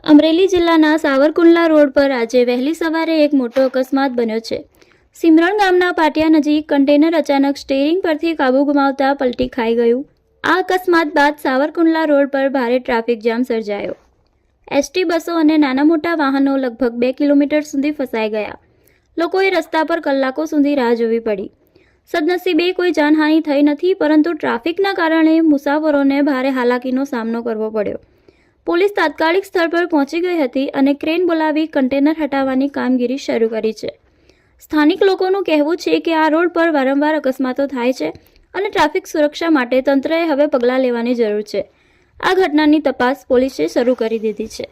અમરેલી જિલ્લાના સાવરકુંડલા રોડ પર આજે વહેલી સવારે એક મોટો અકસ્માત બન્યો છે। સિમરણ ગામના પાટિયા નજીક કન્ટેનર અચાનક સ્ટીયરિંગ પરથી કાબુ ગુમાવતા પલટી ખાઈ ગયું। આ અકસ્માત બાદ સાવરકુંડલા રોડ પર ભારે ટ્રાફિક જામ સર્જાયો। એસટી બસો અને નાના મોટા વાહનો લગભગ 2 કિલોમીટર સુધી ફસાઈ ગયા। લોકોએ રસ્તા પર કલાકો સુધી રાહ જોવી પડી। સદનસીબે કોઈ જાનહાનિ થઈ નથી, પરંતુ ટ્રાફિકના કારણે મુસાફરોને ભારે હાલાકીનો સામનો કરવો પડ્યો। પોલીસ તાત્કાલિક સ્થળ પર પહોંચી ગઈ હતી અને ક્રેન બોલાવી કન્ટેનર હટાવવાની કામગીરી શરૂ કરી છે। સ્થાનિક લોકોનું કહેવું છે કે આ રોડ પર વારંવાર અકસ્માતો થાય છે અને ટ્રાફિક સુરક્ષા માટે તંત્રએ હવે પગલાં લેવાની જરૂર છે। આ ઘટનાની તપાસ પોલીસે શરૂ કરી દીધી છે।